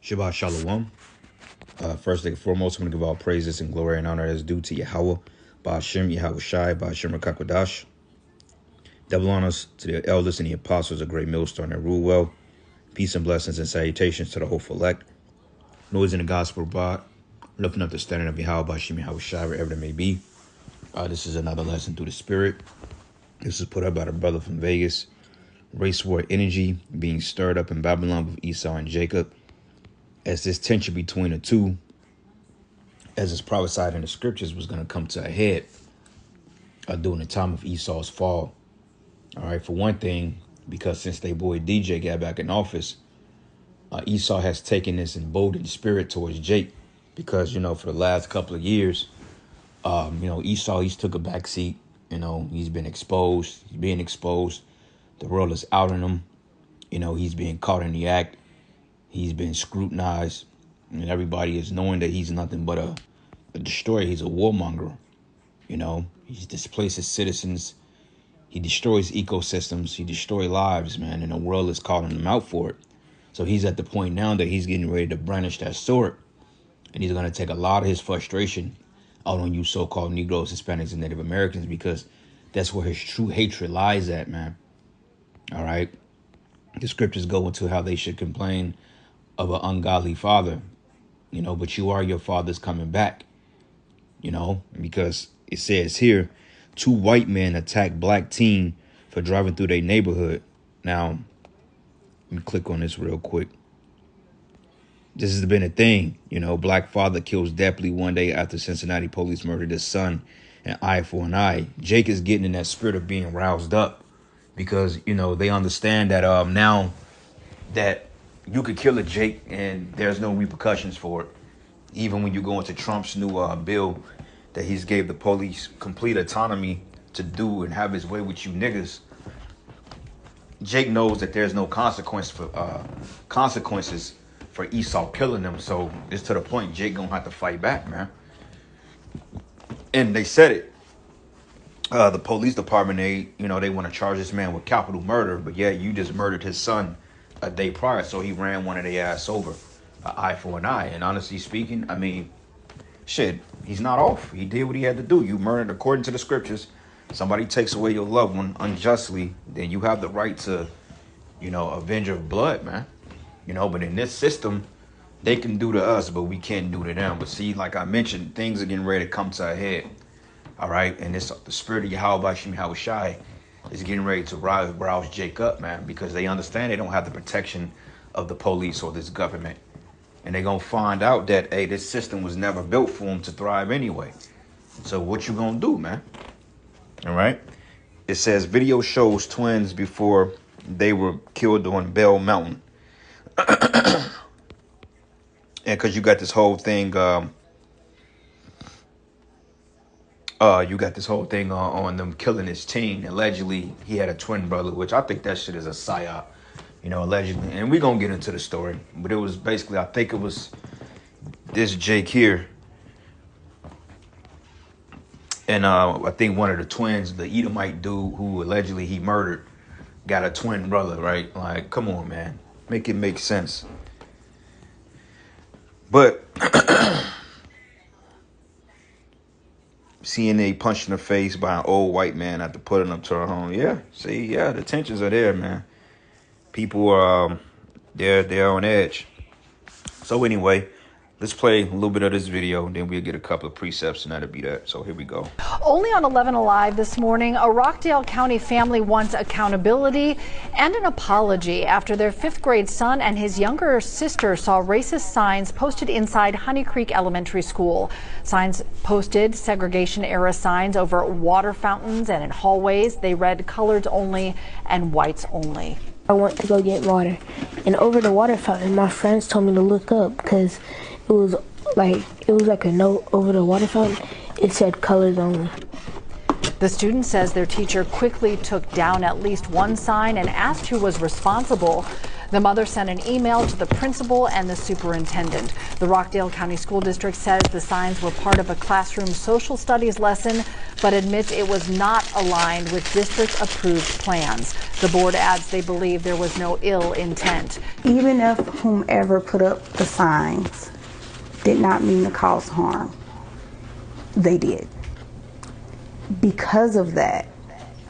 Shabbat Shalom. First and foremost, I'm going to give all praises and glory and honor as due to Yahweh, Ba'ashem, Yahweh Shai, Ba'ashem Rakakwadash. Double honors to the elders and the apostles, a great millstone that rule well. Peace and blessings and salutations to the hopeful elect. Noise in the gospel of God, lifting up the standard of Yahweh, Ba'ashem, Yahweh Shai, wherever it may be. This is another lesson through the Spirit. This is put up by the brother from Vegas. Race war energy being stirred up in Babylon with Esau and Jacob. As this tension between the two, as is prophesied in the scriptures, was going to come to a head during the time of Esau's fall. All right, for one thing, because since they boy DJ got back in office, Esau has taken this emboldened spirit towards Jake, because, for the last couple of years, Esau, he's took a back seat. He's been exposed. He's being exposed. The world is outing him. He's being caught in the act. He's been scrutinized, and everybody is knowing that he's nothing but a destroyer. He's a warmonger. He displaces citizens. He destroys ecosystems. He destroys lives, man, and the world is calling him out for it. So he's at the point now that he's getting ready to brandish that sword, and he's going to take a lot of his frustration out on you so-called Negroes, Hispanics, and Native Americans, because that's where his true hatred lies at, man. All right. The scriptures go into how they should complain of an ungodly father, but you are your father's coming back, because it says here, 2 white men attacked black teen for driving through their neighborhood. Now, let me click on this real quick. This has been a thing, black father kills deathly one day after Cincinnati police murdered his son, an eye for an eye. Jake is getting in that spirit of being roused up because, they understand that now that you could kill a Jake and there's no repercussions for it. Even when you go into Trump's new bill that he's gave the police complete autonomy to do and have his way with you niggas, Jake knows that there's no consequences for Esau killing them. So it's to the point Jake gonna have to fight back, man. And they said it. The police department, they want to charge this man with capital murder, but yeah, you just murdered his son a day prior, so he ran one of their ass over, an eye for an eye. And honestly speaking, shit, he's not off. He did what he had to do. You murdered according to the scriptures. Somebody takes away your loved one unjustly, then you have the right to, avenge of blood, man. But in this system, they can do to us, but we can't do to them. But see, like I mentioned, things are getting ready to come to a head. All right, and the spirit of Yahweh Ba'ashem Yahweh Shai is getting ready to rouse Jake up, man, because they understand they don't have the protection of the police or this government. And they're going to find out that, hey, this system was never built for them to thrive anyway. So what you going to do, man? All right. It says video shows twins before they were killed on Bell Mountain. And because you got this whole thing, on them killing his teen. Allegedly, he had a twin brother, which I think that shit is a psyop, allegedly. And we're going to get into the story. But it was basically, I think it was this Jake here. And I think one of the twins, the Edomite dude who allegedly he murdered, got a twin brother, right? Like, come on, man. Make it make sense. But CNA punched in the face by an old white man after putting him to her home. Yeah, see, the tensions are there, man. People are, they're on edge. So anyway, let's play a little bit of this video, and then we'll get a couple of precepts, and that'll be that. So here we go. Only on 11 Alive this morning, a Rockdale County family wants accountability and an apology after their 5th grade son and his younger sister saw racist signs posted inside Honey Creek Elementary School. Signs posted segregation-era signs over water fountains and in hallways. They read coloreds only and whites only. I went to go get water, and over the water fountain, my friends told me to look up because it was like a note over the water fountain. It said colors only. The student says their teacher quickly took down at least one sign and asked who was responsible. The mother sent an email to the principal and the superintendent. The Rockdale County School District says the signs were part of a classroom social studies lesson, but admits it was not aligned with district-approved plans. The board adds they believe there was no ill intent. Even if whomever put up the signs did not mean to cause harm, they did. Because of that,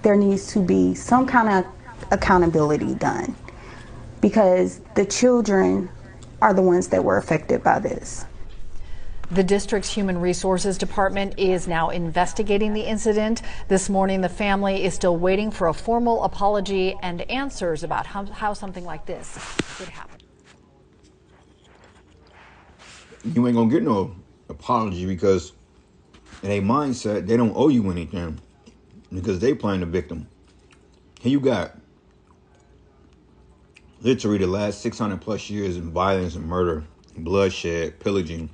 there needs to be some kind of accountability done, because the children are the ones that were affected by this. The district's Human Resources Department is now investigating the incident. This morning, the family is still waiting for a formal apology and answers about how something like this could happen. You ain't gonna get no apology because in a mindset, they don't owe you anything because they playing the victim. Here you got literally the last 600 plus years in violence and murder, bloodshed, pillaging,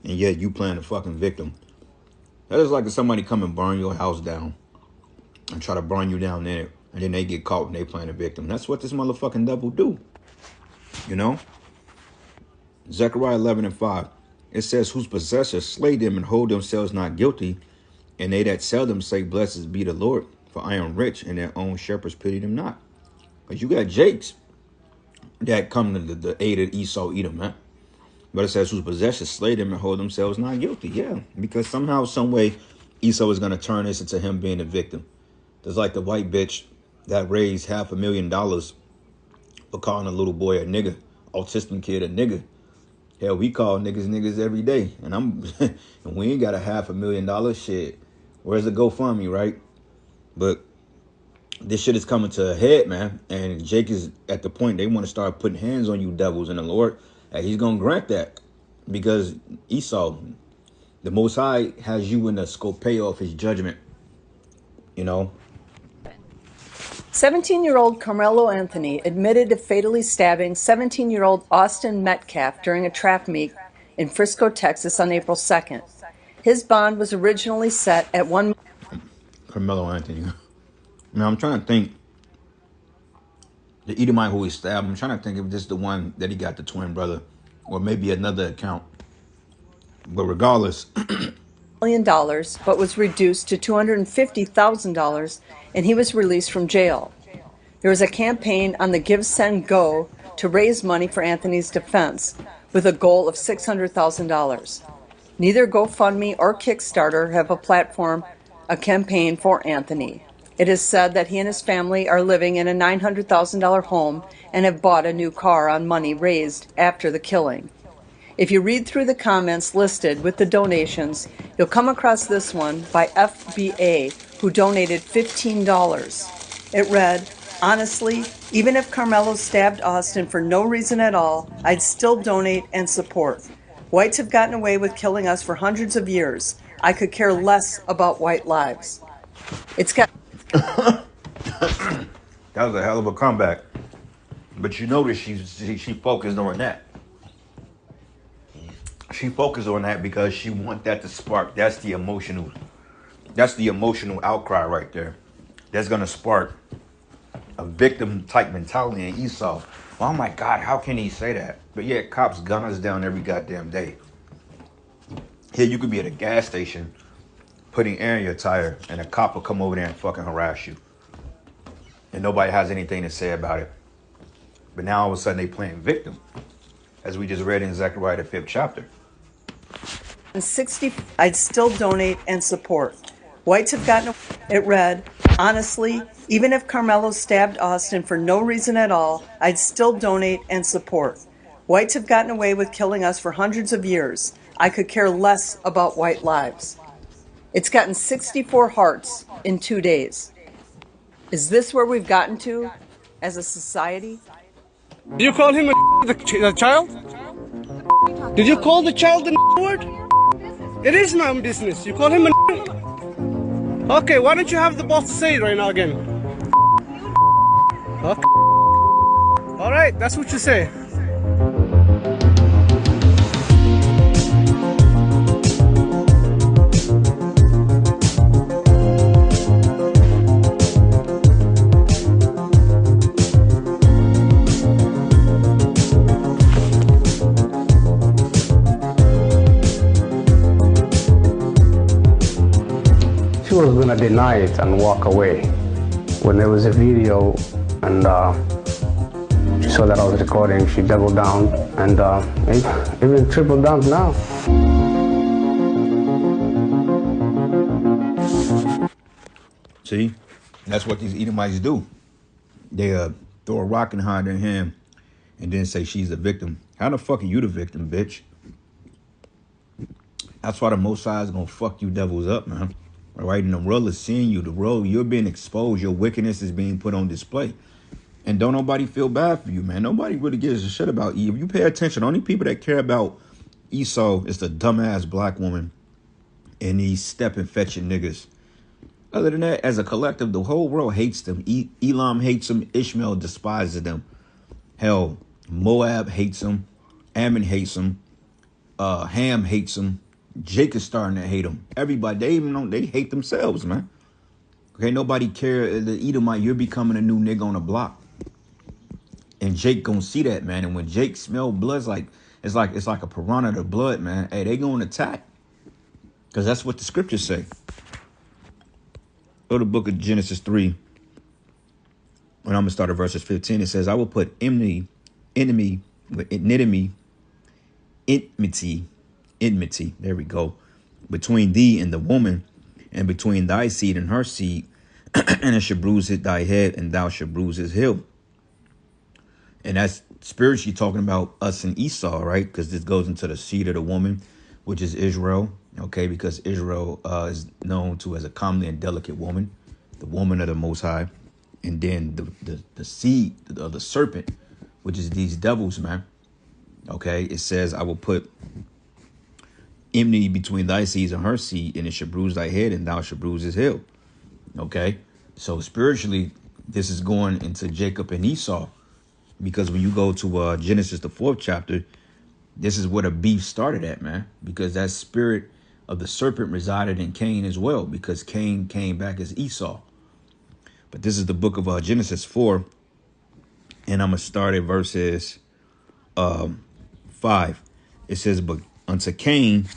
and yet you playing the fucking victim. That is like if somebody come and burn your house down and try to burn you down in it, and then they get caught and they playing the victim. That's what this motherfucking devil do. You know? Zechariah 11:5. It says, whose possessors slay them and hold themselves not guilty, and they that sell them say, blessed be the Lord, for I am rich, and their own shepherds pity them not. Because you got Jakes that come to the aid of Esau, Edom, man. But it says, whose possessors slay them and hold themselves not guilty. Yeah, because somehow, some way, Esau is going to turn this into him being a victim. There's like the white bitch that raised $500,000 for calling a little boy a nigger, autistic kid a nigger. Hell, we call niggas every day, and and we ain't got a $500,000 shit. Where's the GoFundMe, right? But this shit is coming to a head, man. And Jake is at the point they want to start putting hands on you devils, and the Lord, and he's gonna grant that because Esau, the Most High, has you in the scope of his judgment. You know. 17-year-old Carmelo Anthony admitted to fatally stabbing 17-year-old Austin Metcalf during a trap meet in Frisco, Texas on April 2nd. His bond was originally set at $1 million. Carmelo Anthony. Now, I'm trying to think. The Edomite who he stabbed, I'm trying to think if this is the one that he got the twin brother or maybe another account. But regardless, but was reduced to $250,000, and he was released from jail. There was a campaign on the Give, Send, Go to raise money for Anthony's defense with a goal of $600,000. Neither GoFundMe or Kickstarter have a campaign for Anthony. It is said that he and his family are living in a $900,000 home and have bought a new car on money raised after the killing. If you read through the comments listed with the donations, you'll come across this one by FBA, who donated $15. It read, honestly, even if Carmelo stabbed Austin for no reason at all, I'd still donate and support. Whites have gotten away with killing us for hundreds of years. I could care less about white lives. It's got... that was a hell of a comeback. But you notice she focused on that. She focused on that because she want that to spark. That's the emotional outcry right there. That's gonna spark a victim type mentality in Esau. Oh my God, how can he say that? But yeah, cops gun us down every goddamn day. Here you could be at a gas station putting air in your tire and a cop will come over there and fucking harass you. And nobody has anything to say about it. But now all of a sudden they playing victim. As we just read in Zechariah the 5th chapter. I'd still donate and support. Whites have gotten... It read, honestly, even if Carmelo stabbed Austin for no reason at all, I'd still donate and support. Whites have gotten away with killing us for hundreds of years. I could care less about white lives. It's gotten 64 hearts in 2 days. Is this where we've gotten to as a society? Did you call him the child? Did you call the child the word? It is my own business. You call him a... Okay, why don't you have the boss to say it right now again? Okay. All right, that's what you say. was going to deny it and walk away when there was a video and she saw that I was recording. She doubled down and even tripled down now. See, that's what these Edomites do. They throw a rock and hide their hand and then say she's the victim. How the fuck are you the victim, bitch? That's why the Most High is gonna fuck you devils up, man. All right, and the world is seeing you. The world, you're being exposed. Your wickedness is being put on display. And don't nobody feel bad for you, man. Nobody really gives a shit about you. If you pay attention, the only people that care about Esau is the dumbass black woman and these stepping fetching niggas. Other than that, as a collective, the whole world hates them. Elam hates them. Ishmael despises them. Hell, Moab hates them. Ammon hates them. Ham hates them. Jake is starting to hate them. Everybody, they even know they hate themselves, man. Okay, nobody care. The Edomite, you're becoming a new nigga on the block. And Jake gonna see that, man. And when Jake smell blood, it's like a piranha to blood, man. Hey, they gonna attack. Because that's what the scriptures say. Go to the book of Genesis 3. And I'm gonna start at verses 15. It says, I will put enmity, there we go, between thee and the woman, and between thy seed and her seed, and it shall bruise thy head, and thou shalt bruise his heel. And that's spiritually talking about us and Esau, right? Because this goes into the seed of the woman, which is Israel, okay? Because Israel is known to as a comely and delicate woman, the woman of the Most High. And then the seed of the serpent, which is these devils, man. Okay, it says, I will put enmity between thy seeds and her seed, and it shall bruise thy head, and thou shalt bruise his heel. Okay, so spiritually, this is going into Jacob and Esau, because when you go to Genesis, the 4th chapter, this is where the beef started at, man, because that spirit of the serpent resided in Cain as well, because Cain came back as Esau. But this is the book of Genesis 4, and I'm going to start at verses 5. It says, but unto Cain,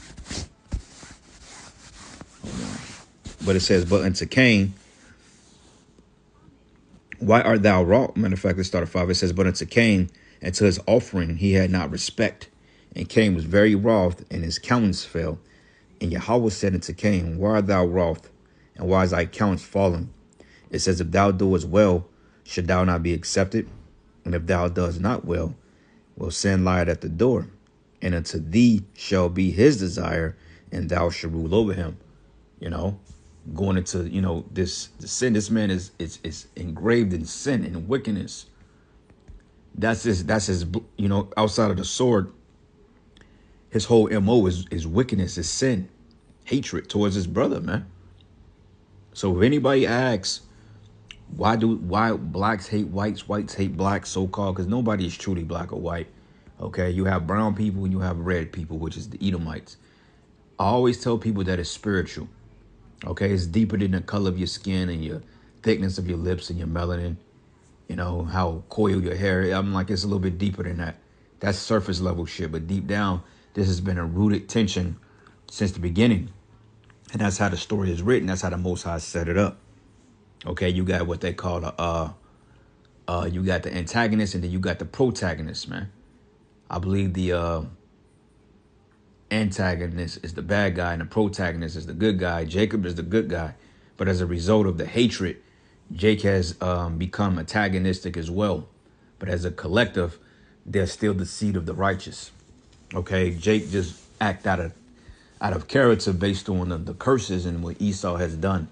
why art thou wroth? Matter of fact, let's start at 5. It says, but unto Cain, and to his offering he had not respect. And Cain was very wroth, and his countenance fell. And Yahweh said unto Cain, why art thou wroth, and why is thy countenance fallen? It says, if thou doest well, should thou not be accepted? And if thou doest not well, sin lieth at the door. And unto thee shall be his desire, and thou shalt rule over him. You know, going into, the sin. This man is engraved in sin and wickedness. That's his, outside of the sword, his whole MO is wickedness, is sin, hatred towards his brother, man. So if anybody asks, why blacks hate whites, whites hate blacks, so-called, because nobody is truly black or white. Okay, you have brown people and you have red people, which is the Edomites. I always tell people that it's spiritual. Okay, it's deeper than the color of your skin and your thickness of your lips and your melanin. You know, how coiled your hair. I'm like, it's a little bit deeper than that. That's surface level shit. But deep down, this has been a rooted tension since the beginning. And that's how the story is written. That's how the Most High set it up. Okay, you got what they call you got the antagonist, and then you got the protagonist, man. I believe the antagonist is the bad guy and the protagonist is the good guy. Jacob is the good guy. But as a result of the hatred, Jake has become antagonistic as well. But as a collective, they're still the seed of the righteous. Okay, Jake just act out of character based on the curses and what Esau has done.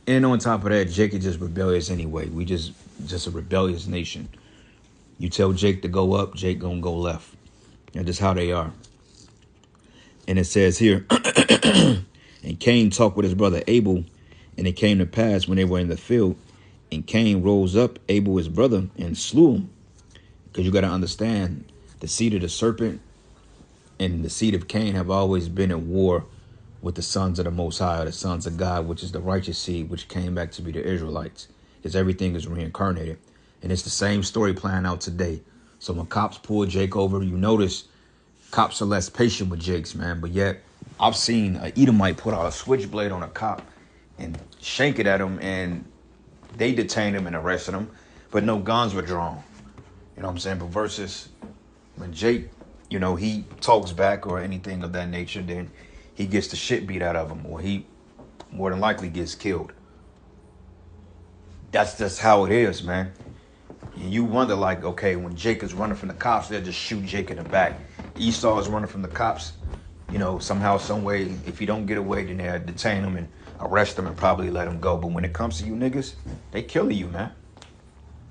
And on top of that, Jake is just rebellious anyway. We just a rebellious nation. You tell Jake to go up, Jake gonna go left. That's just how they are. And it says here, and Cain talked with his brother Abel, and it came to pass when they were in the field, and Cain rose up, Abel his brother, and slew him. Because you got to understand, the seed of the serpent and the seed of Cain have always been at war with the sons of the Most High, or the sons of God, which is the righteous seed, which came back to be the Israelites. Because everything is reincarnated. And it's the same story playing out today. So when cops pull Jake over, you notice cops are less patient with Jake's, man. But yet, I've seen an Edomite put out a switchblade on a cop and shank it at him, and they detained him and arrested him, but no guns were drawn. You know what I'm saying? But versus when Jake, you know, he talks back or anything of that nature, then he gets the shit beat out of him, or he more than likely gets killed. That's just how it is, man. And you wonder, like, okay, when Jake is running from the cops, they'll just shoot Jake in the back. Esau is running from the cops, you know, somehow, some way. If he don't get away, then they'll detain him and arrest him and probably let him go. But when it comes to you niggas, they killing you, man.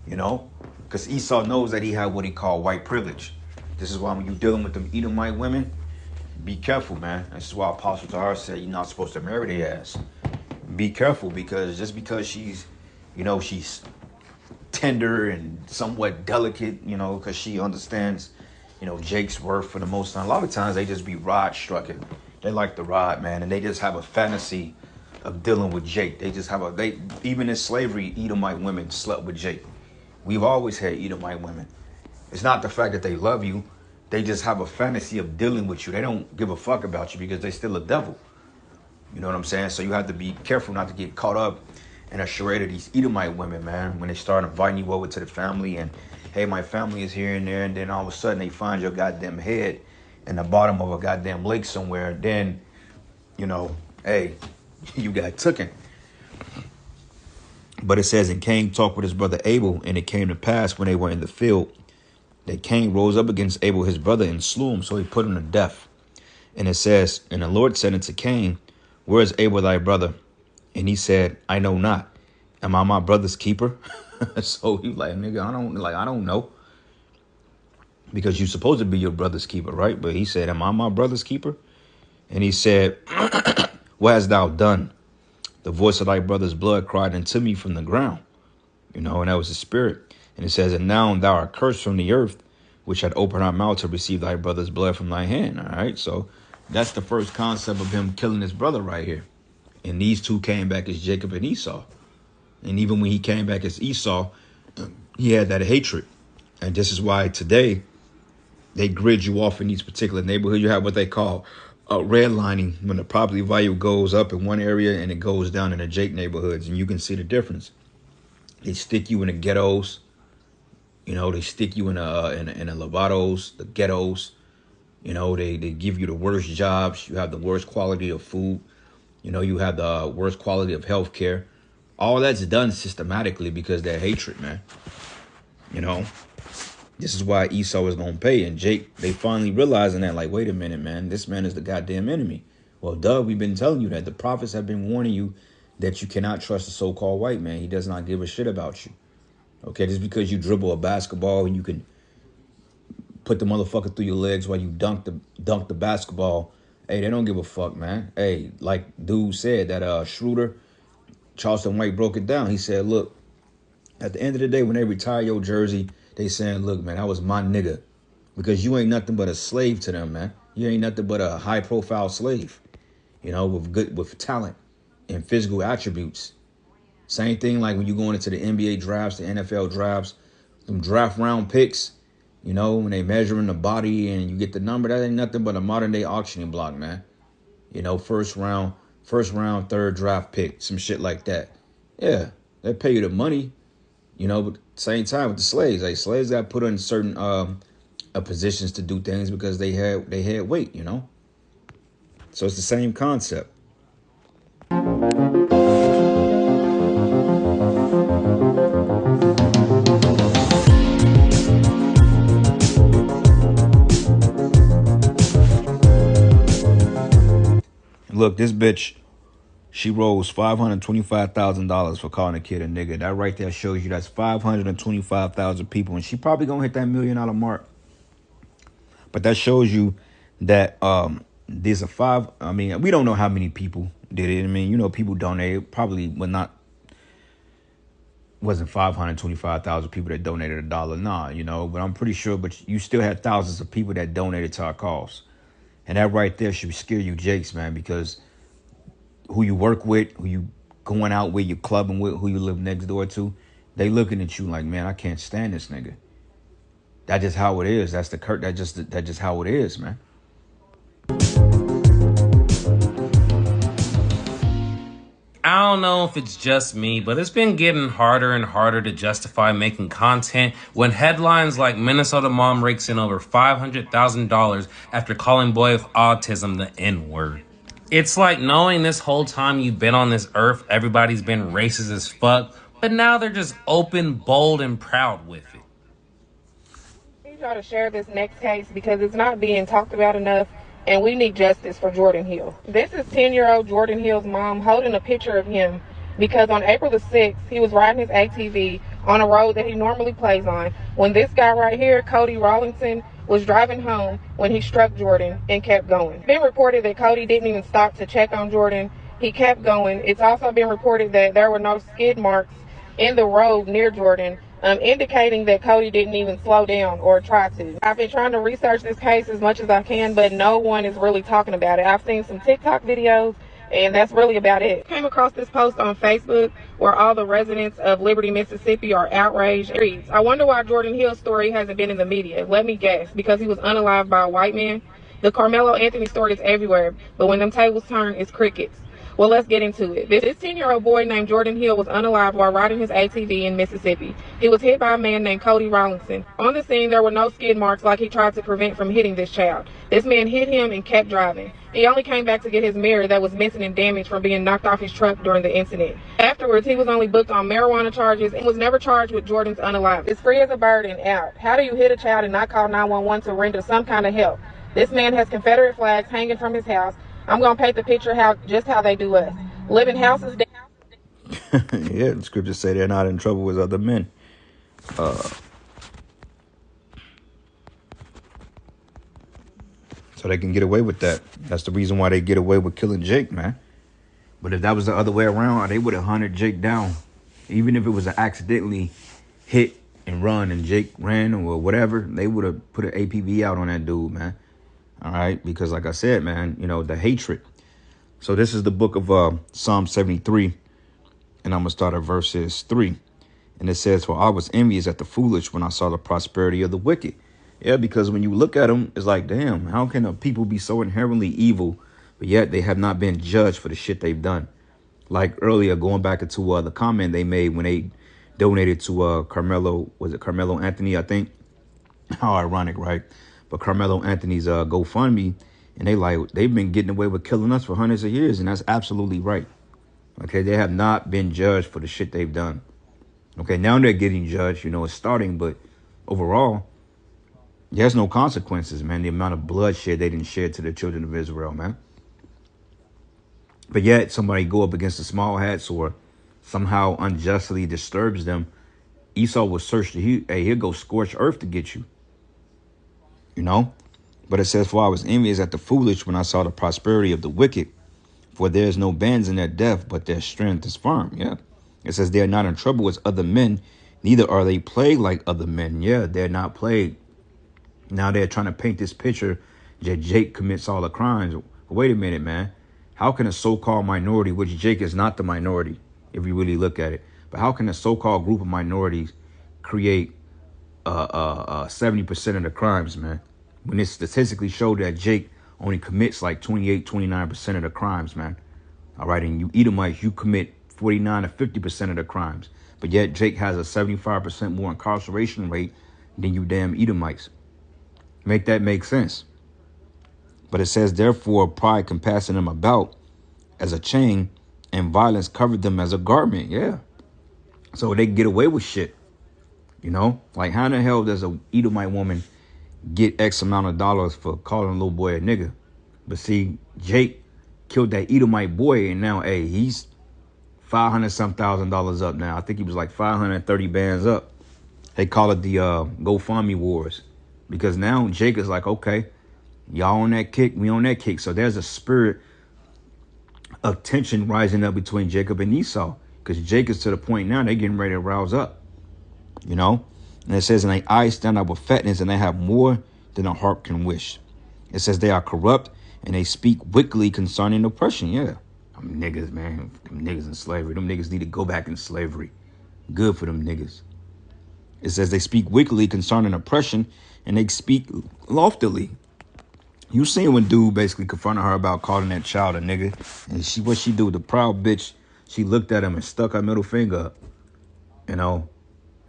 You know? Because Esau knows that he had what he called white privilege. This is why when you're dealing with them Edomite women, be careful, man. This is why Apostle Tahar said you're not supposed to marry their ass. Be careful, because just because she's, you know, she's tender and somewhat delicate, you know, because she understands, you know, Jake's worth for the most time. A lot of times they just be rod strucken. They like the rod, man, and they just have a fantasy of dealing with Jake. They just have even in slavery, Edomite women slept with Jake. We've always had Edomite women. It's not the fact that they love you. They just have a fantasy of dealing with you. They don't give a fuck about you because they're still a devil. You know what I'm saying? So you have to be careful not to get caught up in a charade of these Edomite women, man, when they start inviting you over to the family and, hey, my family is here and there, and then all of a sudden they find your goddamn head in the bottom of a goddamn lake somewhere. Then, you know, hey, you got tooken. But it says, and Cain talked with his brother Abel, and it came to pass when they were in the field that Cain rose up against Abel his brother and slew him, so he put him to death. And it says, and the Lord said unto Cain, where is Abel thy brother? And he said, I know not. Am I my brother's keeper? So he like, nigga, I don't know. Because you're supposed to be your brother's keeper, right? But he said, am I my brother's keeper? And he said, what hast thou done? The voice of thy brother's blood cried unto me from the ground. You know, and that was the spirit. And it says, and now thou art cursed from the earth, which had opened our mouth to receive thy brother's blood from thy hand. All right. So that's the first concept of him killing his brother right here. And these two came back as Jacob and Esau. And even when he came back as Esau, he had that hatred. And this is why today they grid you off in these particular neighborhoods. You have what they call redlining, when the property value goes up in one area and it goes down in the Jake neighborhoods. And you can see the difference. They stick you in the ghettos. You know, they stick you in the Lovatos, the ghettos. You know, they give you the worst jobs. You have the worst quality of food. You know, you have the worst quality of health care. All that's done systematically because of that hatred, man. You know, this is why Esau is going to pay. And Jake, they finally realizing that, like, wait a minute, man, this man is the goddamn enemy. Well, duh, we've been telling you that. The prophets have been warning you that you cannot trust the so-called white man. He does not give a shit about you. Okay, just because you dribble a basketball and you can put the motherfucker through your legs while you dunk the basketball, hey, they don't give a fuck, man. Hey, like dude said, that Schroeder, Charleston White broke it down. He said, look, at the end of the day, when they retire your jersey, they saying, look, man, that was my nigga. Because you ain't nothing but a slave to them, man. You ain't nothing but a high-profile slave, you know, with talent and physical attributes. Same thing like when you're going into the NBA drafts, the NFL drafts, them draft round picks, you know, when they measuring the body and you get the number, that ain't nothing but a modern day auctioning block, man. You know, first round, third draft pick, some shit like that. Yeah, they pay you the money, you know, but at the same time with the slaves, like slaves got put in certain positions to do things because they had weight, you know. So it's the same concept. Look, this bitch, she rose $525,000 for calling a kid a nigga. That right there shows you that's 525,000 people. And she probably going to hit that $1 million mark. But that shows you that there's I mean, we don't know how many people did it. I mean, you know, people donated. Probably wasn't 525,000 people that donated $1. Nah, you know, but I'm pretty sure. But you still had thousands of people that donated to our cause. And that right there should scare you jakes, man, because who you work with, who you going out with, you clubbing with, who you live next door to, they looking at you like, man, I can't stand this nigga. That's just how it is. That's just how it is, man. I don't know if it's just me, but it's been getting harder and harder to justify making content when headlines like Minnesota mom rakes in over $500,000 after calling boy with autism the N-word. It's like knowing this whole time you've been on this earth, everybody's been racist as fuck, but now they're just open, bold, and proud with it. I need y'all to share this next case because it's not being talked about enough, and we need justice for Jordan Hill. This is 10-year-old Jordan Hill's mom holding a picture of him because on April the 6th, he was riding his ATV on a road that he normally plays on when this guy right here, Cody Rawlinson, was driving home when he struck Jordan and kept going. It's been reported that Cody didn't even stop to check on Jordan. He kept going. It's also been reported that there were no skid marks in the road near Jordan, indicating that Cody didn't even slow down or try to. I've been trying to research this case as much as I can, but no one is really talking about it. I've seen some TikTok videos, and that's really about it. I came across this post on Facebook where all the residents of Liberty, Mississippi are outraged. It reads, I wonder why Jordan Hill's story hasn't been in the media. Let me guess, because he was unalived by a white man? The Carmelo Anthony story is everywhere, but when them tables turn, it's crickets. Well, let's get into it. This 10-year-old boy named Jordan Hill was unalived while riding his ATV in Mississippi. He was hit by a man named Cody Rawlinson. On the scene, there were no skid marks like he tried to prevent from hitting this child. This man hit him and kept driving. He only came back to get his mirror that was missing and damaged from being knocked off his truck during the incident. Afterwards, he was only booked on marijuana charges and was never charged with Jordan's unalived. It's free as a bird and out. How do you hit a child and not call 911 to render some kind of help? This man has Confederate flags hanging from his house. I'm going to paint the picture just how they do us. Live in houses down. Yeah, the scriptures say they're not in trouble with other men. So they can get away with that. That's the reason why they get away with killing Jake, man. But if that was the other way around, they would have hunted Jake down. Even if it was an accidentally hit and run and Jake ran or whatever, they would have put an APB out on that dude, man. All right, because like I said, man, you know, the hatred. So this is the book of Psalm 73, and I'm going to start at verses 3. And it says, for I was envious at the foolish when I saw the prosperity of the wicked. Yeah, because when you look at them, it's like, damn, how can a people be so inherently evil, but yet they have not been judged for the shit they've done? Like earlier, going back into the comment they made when they donated to Carmelo, was it Carmelo Anthony, I think? How ironic, right? But Carmelo Anthony's GoFundMe, and they've been getting away with killing us for hundreds of years, and that's absolutely right. Okay, they have not been judged for the shit they've done. Okay, now they're getting judged, you know, it's starting, but overall, there's no consequences, man. The amount of bloodshed they didn't shed to the children of Israel, man. But yet somebody go up against the small hats or somehow unjustly disturbs them. Esau will search he'll go scorch earth to get you. You know, but it says, for I was envious at the foolish when I saw the prosperity of the wicked, for there is no bands in their death, but their strength is firm. Yeah. It says they are not in trouble as other men, neither are they plagued like other men. Yeah, they're not plagued. Now they're trying to paint this picture that Jake commits all the crimes. Wait a minute, man. How can a so-called minority, which Jake is not the minority, if you really look at it, but how can a so-called group of minorities create 70% of the crimes, man? When it's statistically showed that Jake only commits like 29% of the crimes, man. All right. And you Edomites, you commit 49 to 50% of the crimes. But yet Jake has a 75% more incarceration rate than you damn Edomites. Make that make sense. But it says, therefore, pride compassing them about as a chain and violence covered them as a garment. Yeah. So they get away with shit. You know, like how in the hell does a Edomite woman get X amount of dollars for calling a little boy a nigga? But see, Jake killed that Edomite boy, and now, hey, he's $500-some-thousand up now. I think he was like 530 bands up. They call it the GoFundMe wars, because now Jake is like, okay, y'all on that kick, we on that kick. So there's a spirit of tension rising up between Jacob and Esau, because Jake is to the point now they're getting ready to rouse up. You know, and it says, and their eyes stand up with fatness, and they have more than a heart can wish. It says they are corrupt, and they speak wickedly concerning oppression. Yeah, them niggas, man, them niggas in slavery. Them niggas need to go back in slavery. Good for them niggas. It says they speak wickedly concerning oppression, and they speak loftily. You seen when dude basically confronted her about calling that child a nigga, and what she do? The proud bitch She looked at him and stuck her middle finger up, you know.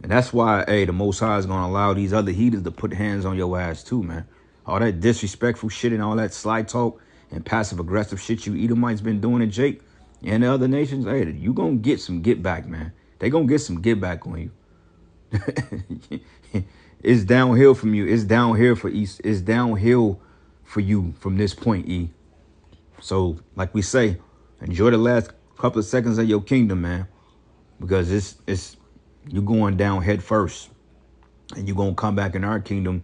And that's why, hey, the Most High is going to allow these other heathens to put hands on your ass too, man. All that disrespectful shit and all that sly talk and passive-aggressive shit you Edomites been doing to Jake and the other nations, hey, you going to get some get back, man. They going to get some get back on you. It's downhill from you. It's downhill for East. It's downhill for you from this point, E. So, like we say, enjoy the last couple of seconds of your kingdom, man. Because it's you going down head first. And you're going to come back in our kingdom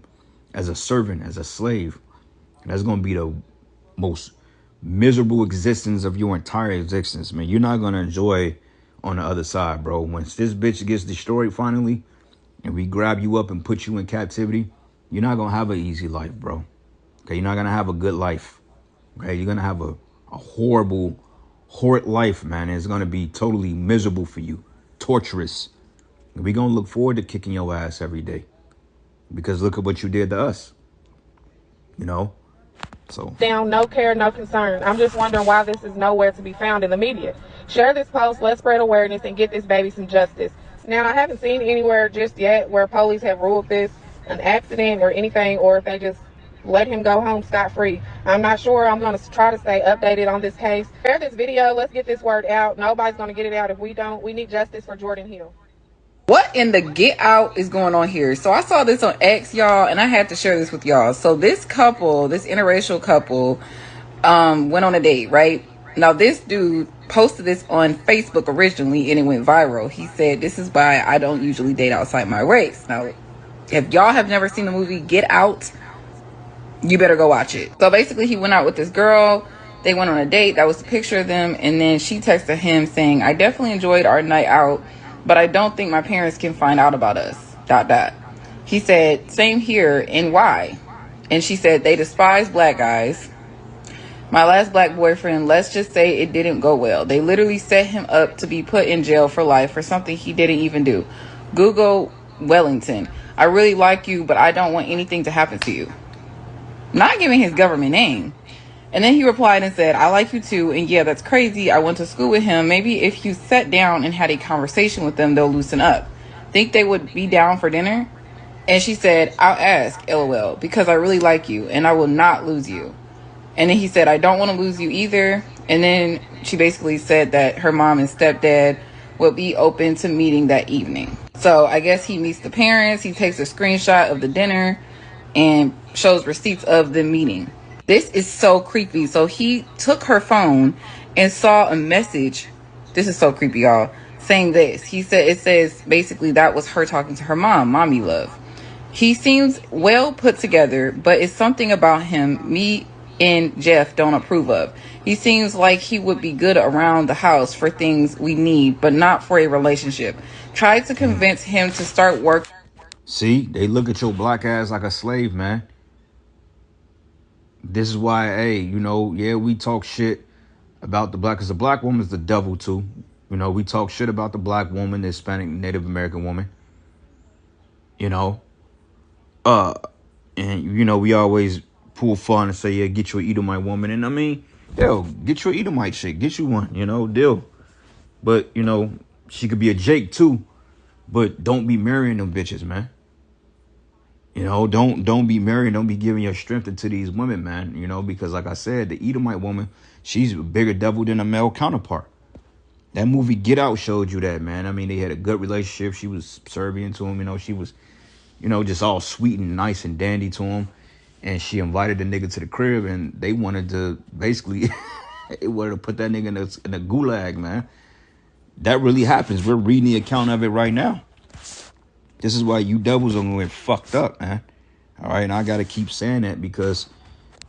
as a servant, as a slave. And that's going to be the most miserable existence of your entire existence, man. You're not going to enjoy on the other side, bro. Once this bitch gets destroyed finally, and we grab you up and put you in captivity, you're not going to have an easy life, bro. Okay, you're not going to have a good life. Okay, you're going to have a horrible, horrid life, man. And it's going to be totally miserable for you, torturous. And we're going to look forward to kicking your ass every day. Because look at what you did to us. You know? So Down, no care, no concern. I'm just wondering why this is nowhere to be found in the media. Share this post, let's spread awareness and get this baby some justice. Now, I haven't seen anywhere just yet where police have ruled this an accident or anything, or if they just let him go home scot-free. I'm not sure. I'm going to try to stay updated on this case. Share this video. Let's get this word out. Nobody's going to get it out if we don't. We need justice for Jordan Hill. What in the get out is going on here? So I saw this on X, y'all, and I had to share this with y'all. So this couple, this interracial couple, went on a date, right? Now this dude posted this on Facebook originally and it went viral. He said, "This is why I don't usually date outside my race." Now, if y'all have never seen the movie Get Out, you better go watch it. So basically he went out with this girl. They went on a date. That was the picture of them. And then she texted him saying, "I definitely enjoyed our night out, but I don't think my parents can find out about us, ... He said, "Same here, and why?" And she said, "They despise black guys. My last black boyfriend, let's just say it didn't go well. They literally set him up to be put in jail for life for something he didn't even do. Google Wellington. I really like you, but I don't want anything to happen to you." Not giving his government name. And then he replied and said, "I like you too, and yeah, that's crazy. I went to school with him. Maybe if you sat down and had a conversation with them, they'll loosen up. Think they would be down for dinner?" And she said, "I'll ask, LOL, because I really like you, and I will not lose you." And then he said, "I don't want to lose you either." And then she basically said that her mom and stepdad would be open to meeting that evening. So I guess he meets the parents. He takes a screenshot of the dinner and shows receipts of the meeting. This is so creepy. So he took her phone and saw a message. This is so creepy, y'all. Saying this. He said, it says basically that was her talking to her mom, "Mommy love." He seems well put together, but it's something about him me and Jeff don't approve of. He seems like he would be good around the house for things we need, but not for a relationship. Tried to convince him to start work. see, they look at your black ass like a slave, man. This is why, hey, you know, yeah, we talk shit about the black, because the black woman's the devil too. You know, we talk shit about the black woman, the Hispanic, Native American woman. You know, and you know, we always pull fun and say, yeah, get you an Edomite woman. And I mean, hell, get you an Edomite shit, get you one, you know, deal. But, you know, she could be a Jake too, but don't be marrying them bitches, man. You know, don't be marrying, don't be giving your strength into these women, man. You know, because like I said, the Edomite woman, she's a bigger devil than a male counterpart. That movie Get Out showed you that, man. I mean, they had a good relationship. She was subservient to him, you know, she was, you know, just all sweet and nice and dandy to him. And she invited the nigga to the crib, and they wanted to basically, they wanted to put that nigga in a gulag, man. That really happens. We're reading the account of it right now. This is why you devils are going to get fucked up, man. All right, and I got to keep saying that because,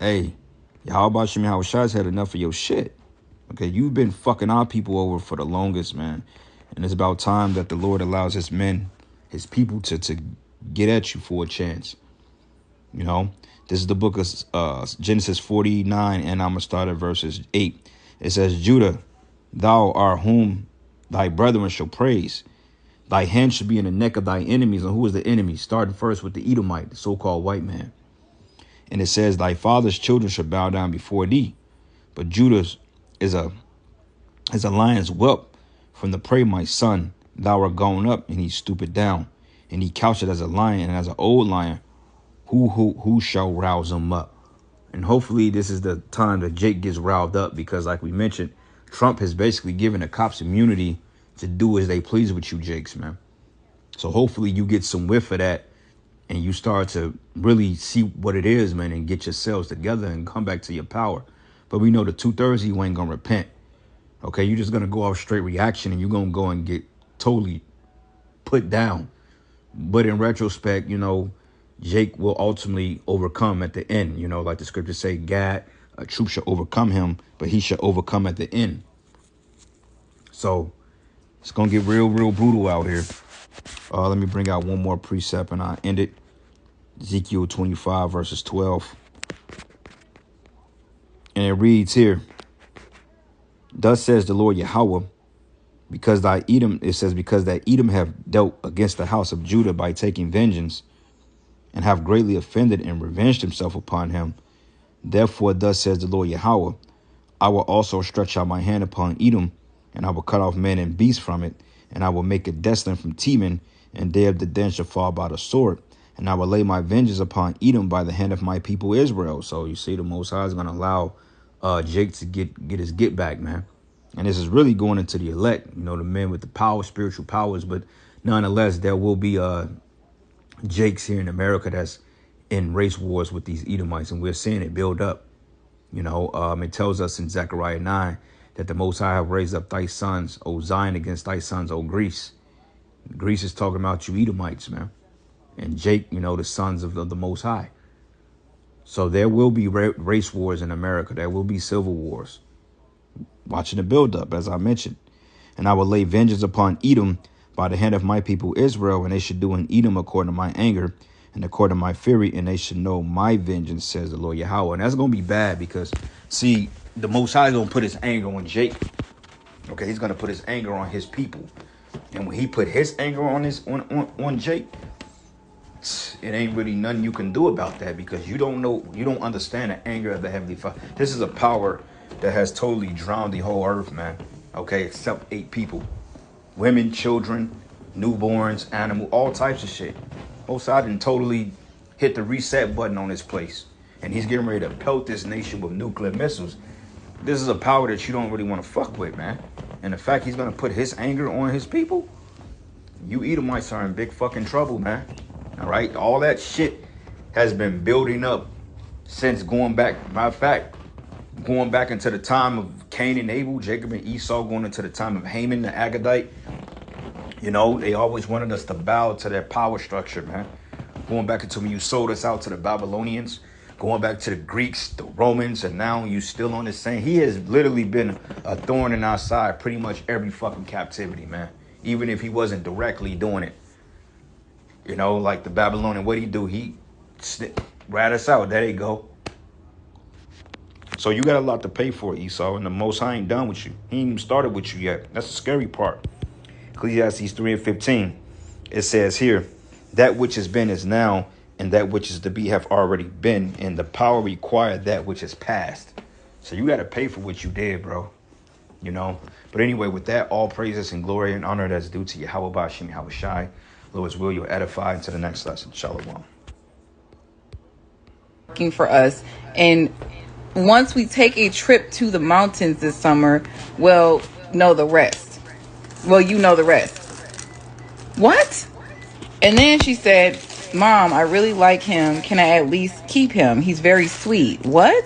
hey, Yahweh Shem Yahweh Shai's had enough of your shit. Okay, you've been fucking our people over for the longest, man. And it's about time that the Lord allows his men, his people to get at you for a chance. You know, this is the book of Genesis 49, and I'm going to start at verses 8. It says, "Judah, thou art whom thy brethren shall praise. Thy hand should be in the neck of thy enemies." And who is the enemy? Starting first with the Edomite, the so-called white man. And it says, "Thy father's children shall bow down before thee. But Judah is a lion's whelp From the prey, my son, thou art gone up, and he stoopeth down, and he couched as a lion, and as an old lion, who shall rouse him up? And hopefully this is the time that Jake gets riled up, because like we mentioned, Trump has basically given the cops immunity to do as they please with you Jakes, man. So hopefully you get some whiff of that and you start to really see what it is, man, and get yourselves together and come back to your power. But we know the 2/3 you ain't gonna repent. Okay, you're just gonna go off straight reaction and you're gonna go and get totally put down. But in retrospect, you know, Jake will ultimately overcome at the end. You know, like the scriptures say, God, a troop shall overcome him, but he shall overcome at the end. So it's going to get real, real brutal out here. Let me bring out one more precept and I'll end it. Ezekiel 25 verses 12. And it reads here, thus says the Lord Yahweh, because thy Edom, it says, because that Edom have dealt against the house of Judah by taking vengeance, and have greatly offended and revenged himself upon him. Therefore, thus says the Lord Yahweh, I will also stretch out my hand upon Edom, and I will cut off man and beast from it, and I will make it desolate from Teman, and there the den shall fall by the sword. And I will lay my vengeance upon Edom by the hand of my people Israel. So you see, the Most High is going to allow Jake to get his get back, man. And this is really going into the elect, you know, the men with the power, spiritual powers. But nonetheless, there will be Jakes here in America that's in race wars with these Edomites, and we're seeing it build up. You know, it tells us in Zechariah 9 that the Most High have raised up thy sons, O Zion, against thy sons, O Greece. Greece is talking about you Edomites, man. And Jake, you know, the sons of the Most High. So there will be race wars in America. There will be civil wars. Watching the build up, as I mentioned. And I will lay vengeance upon Edom by the hand of my people Israel, and they should do in Edom according to my anger and according to my fury, and they should know my vengeance, says the Lord Yahweh. And that's going to be bad because, see, the Most High is going to put his anger on Jake. Okay, he's going to put his anger on his people. And when he put his anger on on Jake, it ain't really nothing you can do about that, because you don't know, you don't understand the anger of the Heavenly Father. This is a power that has totally drowned the whole earth, man. Okay, except 8 people. Women, children, newborns, animal, all types of shit. Most I didn't totally hit the reset button on this place. And he's getting ready to pelt this nation with nuclear missiles. This is a power that you don't really want to fuck with, man. And the fact he's going to put his anger on his people, you Edomites are in big fucking trouble, man. All right? All that shit has been building up since going back. Matter of fact, going back into the time of Cain and Abel, Jacob and Esau, going into the time of Haman the Agagite. You know, they always wanted us to bow to their power structure, man. Going back into when you sold us out to the Babylonians, going back to the Greeks, the Romans, and now you still on the same. He has literally been a thorn in our side pretty much every fucking captivity, man. Even if he wasn't directly doing it. You know, like the Babylonian, what he do? He rat us out. There you go. So you got a lot to pay for, Esau, and the Most High ain't done with you. He ain't even started with you yet. That's the scary part. Ecclesiastes 3:15. It says here, that which has been is now, and that which is to be have already been, and the power required that which is past. So you got to pay for what you did, bro. You know. But anyway, with that, all praises and glory and honor that's due to Yahweh Bashim Yahweh Shai. Lord's will, you'll edify into the next lesson. Shalom. Working for us, and once we take a trip to the mountains this summer, we'll know the rest. Well, you know the rest. What? And then she said, Mom, I really like him. Can I at least keep him? He's very sweet. What?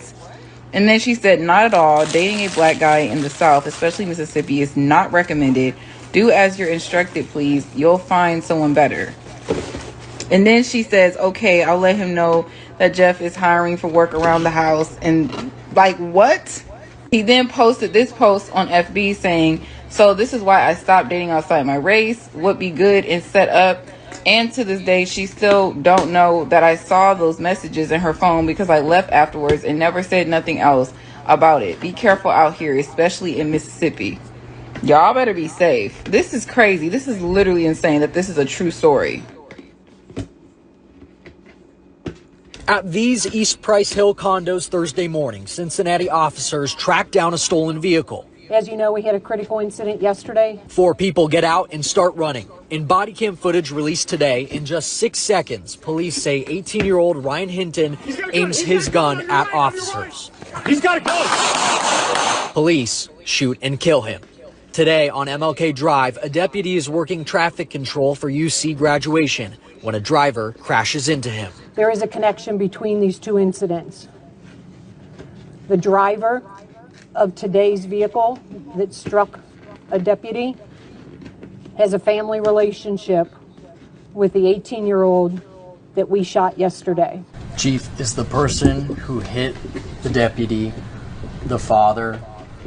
And then she said, not at all. Dating a black guy in the South, especially Mississippi, is not recommended. Do as you're instructed, please. You'll find someone better. And then she says, okay, I'll let him know that Jeff is hiring for work around the house. And like, what? He then posted this post on FB saying, so this is why I stopped dating outside my race, would be good and set up. And to this day, she still don't know that I saw those messages in her phone because I left afterwards and never said nothing else about it. Be careful out here, especially in Mississippi. Y'all better be safe. This is crazy. This is literally insane that this is a true story. At these East Price Hill condos Thursday morning, Cincinnati officers tracked down a stolen vehicle. As you know, we had a critical incident yesterday. 4 people get out and start running. In body cam footage released today, in just 6 seconds, police say 18-year-old Ryan Hinton aims his gun at officers. He's got a gun! Police shoot and kill him. Today on MLK Drive, a deputy is working traffic control for UC graduation when a driver crashes into him. There is a connection between these 2 incidents. The driver of today's vehicle that struck a deputy has a family relationship with the 18-year-old that we shot yesterday. Chief, is the person who hit the deputy the father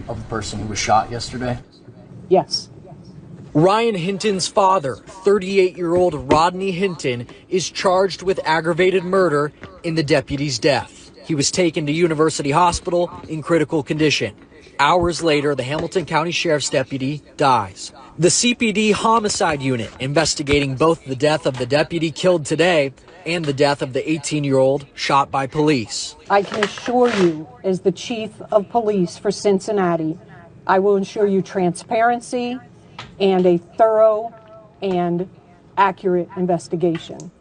of the person who was shot yesterday? Yes. Ryan Hinton's father, 38-year-old Rodney Hinton, is charged with aggravated murder in the deputy's death. He was taken to University Hospital in critical condition. Hours later, the Hamilton County Sheriff's deputy dies. The CPD homicide unit investigating both the death of the deputy killed today and the death of the 18-year-old shot by police. I can assure you, as the chief of police for Cincinnati, I will ensure you transparency and a thorough and accurate investigation.